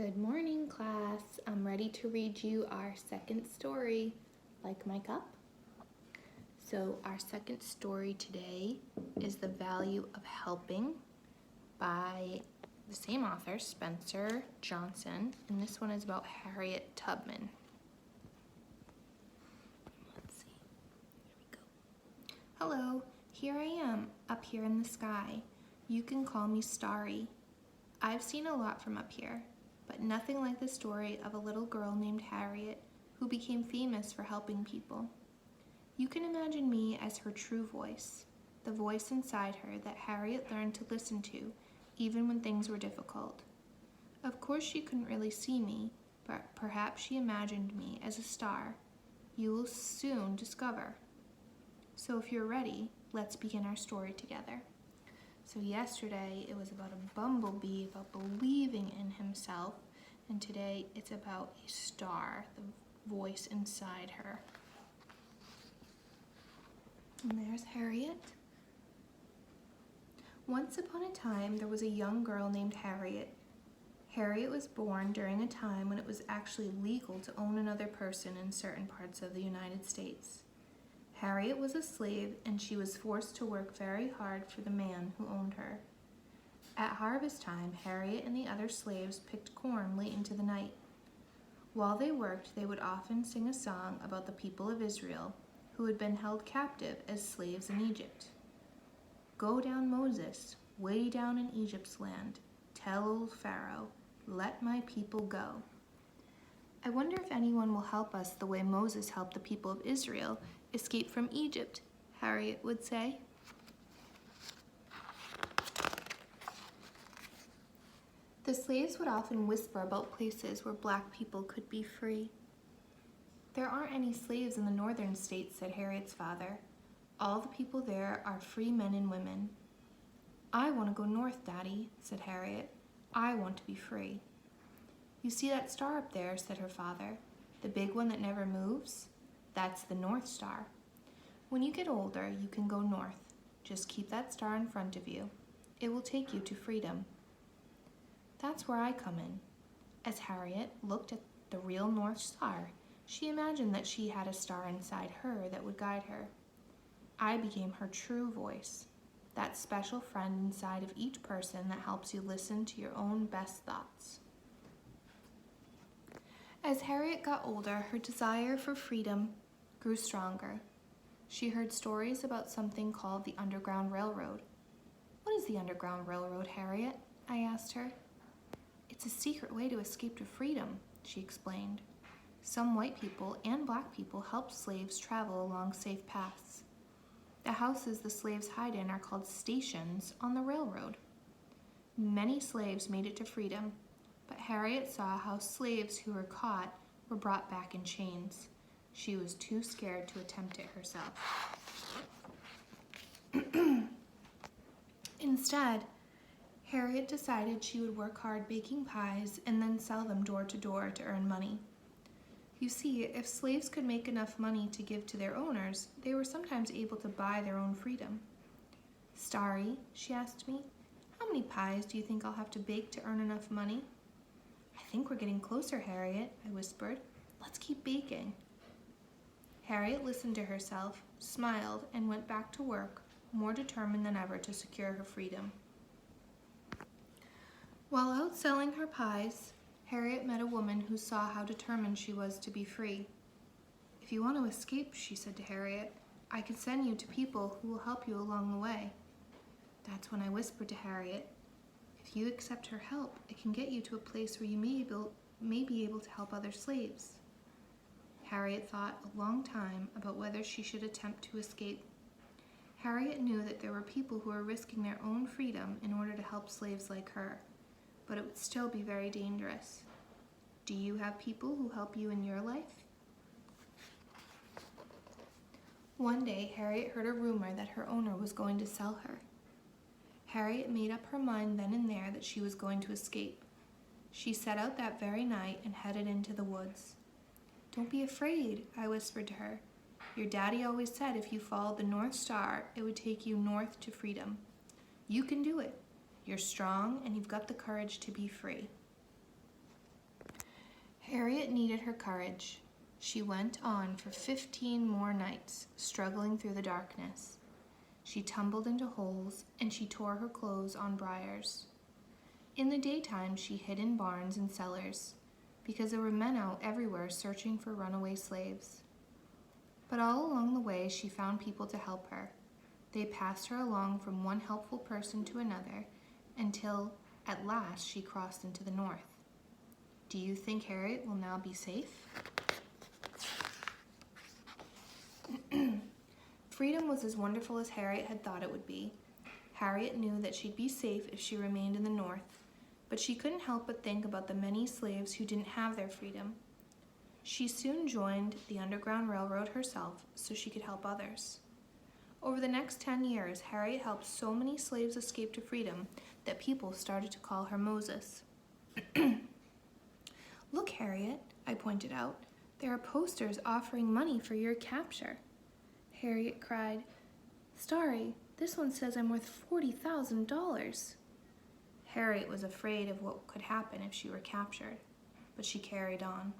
Good morning, class. I'm ready to read you our second story. Like my cup? So our second story today is The Value of Helping by the same author, Spencer Johnson, and this one is about Harriet Tubman. Let's see. Here we go. Hello, here I am, up here in the sky. You can call me Starry. I've seen a lot from up here, but nothing like the story of a little girl named Harriet who became famous for helping people. You can imagine me as her true voice, the voice inside her that Harriet learned to listen to even when things were difficult. Of course she couldn't really see me, but perhaps she imagined me as a star. You will soon discover. So if you're ready, let's begin our story together. So yesterday it was about a bumblebee, about believing in himself, and today it's about a star, the voice inside her. And there's Harriet. Once upon a time there was a young girl named Harriet. Harriet was born during a time when it was actually legal to own another person in certain parts of the United States. Harriet was a slave, and she was forced to work very hard for the man who owned her. At harvest time, Harriet and the other slaves picked corn late into the night. While they worked, they would often sing a song about the people of Israel, who had been held captive as slaves in Egypt. Go down, Moses, way down in Egypt's land. Tell old Pharaoh, let my people go. I wonder if anyone will help us the way Moses helped the people of Israel escape from Egypt, Harriet would say. The slaves would often whisper about places where black people could be free. There aren't any slaves in the northern states, said Harriet's father. All the people there are free men and women. I want to go north, Daddy, said Harriet. I want to be free. You see that star up there, said her father, the big one that never moves? That's the North Star. When you get older, you can go north. Just keep that star in front of you. It will take you to freedom. That's where I come in. As Harriet looked at the real North Star, she imagined that she had a star inside her that would guide her. I became her true voice, that special friend inside of each person that helps you listen to your own best thoughts. As Harriet got older, her desire for freedom grew stronger. She heard stories about something called the Underground Railroad. What is the Underground Railroad, Harriet? I asked her. It's a secret way to escape to freedom, she explained. Some white people and black people helped slaves travel along safe paths. The houses the slaves hide in are called stations on the railroad. Many slaves made it to freedom, but Harriet saw how slaves who were caught were brought back in chains. She was too scared to attempt it herself. Instead, Harriet decided she would work hard baking pies and then sell them door to door to earn money. You see, if slaves could make enough money to give to their owners, they were sometimes able to buy their own freedom. Starry, she asked me, how many pies do you think I'll have to bake to earn enough money? I think we're getting closer, Harriet, I whispered. Let's keep baking. Harriet listened to herself, smiled, and went back to work, more determined than ever to secure her freedom. While out selling her pies, Harriet met a woman who saw how determined she was to be free. If you want to escape, she said to Harriet, I can send you to people who will help you along the way. That's when I whispered to Harriet, if you accept her help, it can get you to a place where you may be able to help other slaves. Harriet thought a long time about whether she should attempt to escape. Harriet knew that there were people who were risking their own freedom in order to help slaves like her, but it would still be very dangerous. Do you have people who help you in your life? One day, Harriet heard a rumor that her owner was going to sell her. Harriet made up her mind then and there that she was going to escape. She set out that very night and headed into the woods. Don't be afraid, I whispered to her. Your daddy always said if you followed the North Star, it would take you north to freedom. You can do it. You're strong and you've got the courage to be free. Harriet needed her courage. She went on for 15 more nights, struggling through the darkness. She tumbled into holes, and she tore her clothes on briars. In the daytime, she hid in barns and cellars, because there were men out everywhere searching for runaway slaves. But all along the way, she found people to help her. They passed her along from one helpful person to another, until at last she crossed into the north. Do you think Harriet will now be safe? Freedom was as wonderful as Harriet had thought it would be. Harriet knew that she'd be safe if she remained in the north, but she couldn't help but think about the many slaves who didn't have their freedom. She soon joined the Underground Railroad herself so she could help others. Over the next 10 years, Harriet helped so many slaves escape to freedom that people started to call her Moses. Look, Harriet, I pointed out, there are posters offering money for your capture. Harriet cried, Starry, this one says I'm worth $40,000. Harriet was afraid of what could happen if she were captured, but she carried on.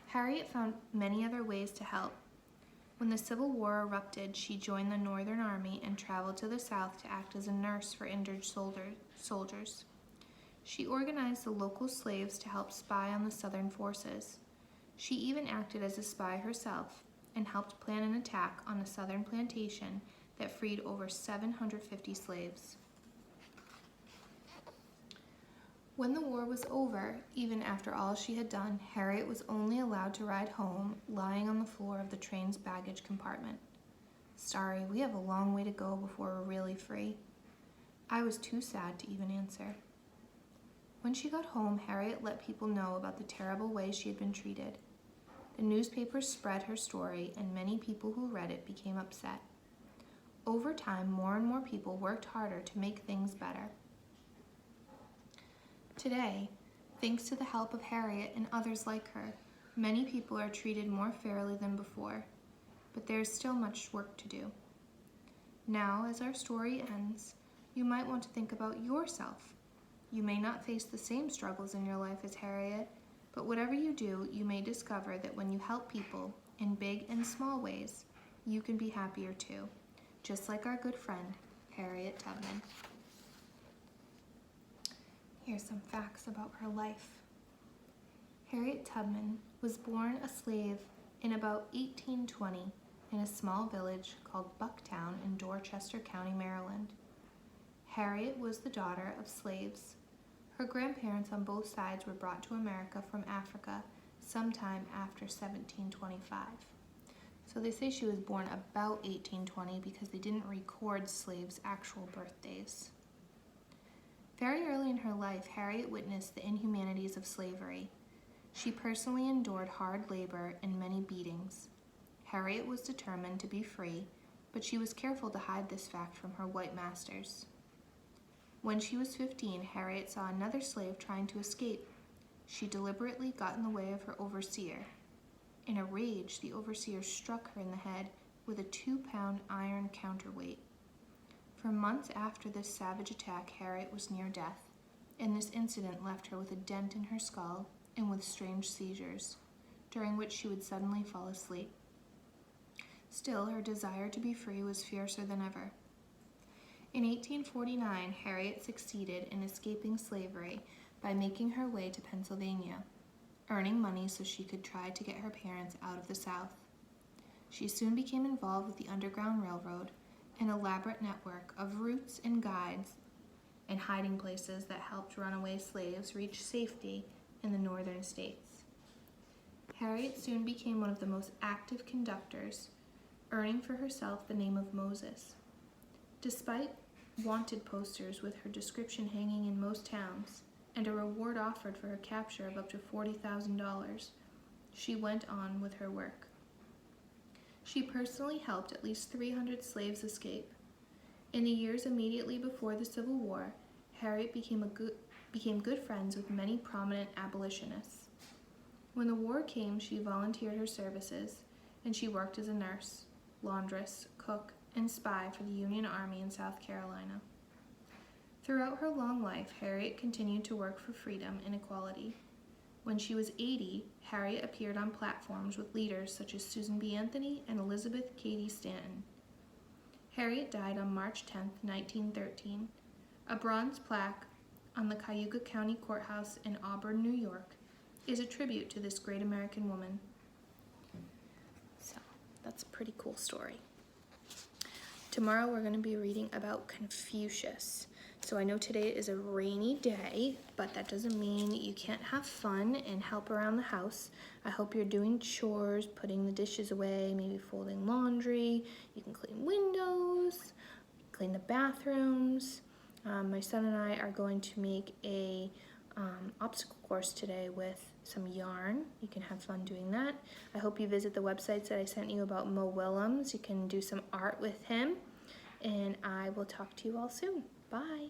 Harriet found many other ways to help. When the Civil War erupted, she joined the Northern Army and traveled to the South to act as a nurse for injured soldiers. She organized the local slaves to help spy on the Southern forces. She even acted as a spy herself and helped plan an attack on a Southern plantation that freed over 750 slaves. When the war was over, even after all she had done, Harriet was only allowed to ride home, lying on the floor of the train's baggage compartment. Starry, we have a long way to go before we're really free. I was too sad to even answer. When she got home, Harriet let people know about the terrible way she had been treated. The newspapers spread her story, and many people who read it became upset. Over time, more and more people worked harder to make things better. Today, thanks to the help of Harriet and others like her, many people are treated more fairly than before, but there is still much work to do. Now, as our story ends, you might want to think about yourself. You may not face the same struggles in your life as Harriet, but whatever you do, you may discover that when you help people in big and small ways, you can be happier too, just like our good friend, Harriet Tubman. Here's some facts about her life. Harriet Tubman was born a slave in about 1820 in a small village called Bucktown in Dorchester County, Maryland. Harriet was the daughter of slaves. Her grandparents on both sides were brought to America from Africa sometime after 1725. So they say she was born about 1820 because they didn't record slaves' actual birthdays. Very early in her life, Harriet witnessed the inhumanities of slavery. She personally endured hard labor and many beatings. Harriet was determined to be free, but she was careful to hide this fact from her white masters. When she was 15, Harriet saw another slave trying to escape. She deliberately got in the way of her overseer. In a rage, the overseer struck her in the head with a 2-pound iron counterweight. For months after this savage attack, Harriet was near death, and this incident left her with a dent in her skull and with strange seizures, during which she would suddenly fall asleep. Still, her desire to be free was fiercer than ever. In 1849, Harriet succeeded in escaping slavery by making her way to Pennsylvania, earning money so she could try to get her parents out of the South. She soon became involved with the Underground Railroad, an elaborate network of routes and guides and hiding places that helped runaway slaves reach safety in the northern states. Harriet soon became one of the most active conductors, earning for herself the name of Moses. Despite wanted posters with her description hanging in most towns and a reward offered for her capture of up to $40,000, she went on with her work. She personally helped at least 300 slaves escape. In the years immediately before the Civil War, Harriet became good friends with many prominent abolitionists. When the war came, she volunteered her services, and she worked as a nurse, laundress, cook, and spy for the Union Army in South Carolina. Throughout her long life, Harriet continued to work for freedom and equality. When she was 80, Harriet appeared on platforms with leaders such as Susan B. Anthony and Elizabeth Cady Stanton. Harriet died on March 10, 1913. A bronze plaque on the Cayuga County Courthouse in Auburn, New York, is a tribute to this great American woman. So, that's a pretty cool story. Tomorrow we're going to be reading about Confucius. So I know today is a rainy day, but that doesn't mean you can't have fun and help around the house. I hope you're doing chores, putting the dishes away, maybe folding laundry. You can clean windows, clean the bathrooms. My son and I are going to make a obstacle course today with some yarn. You can have fun doing that. I hope you visit the websites that I sent you about Mo Willems. You can do some art with him, and I will talk to you all soon. Bye.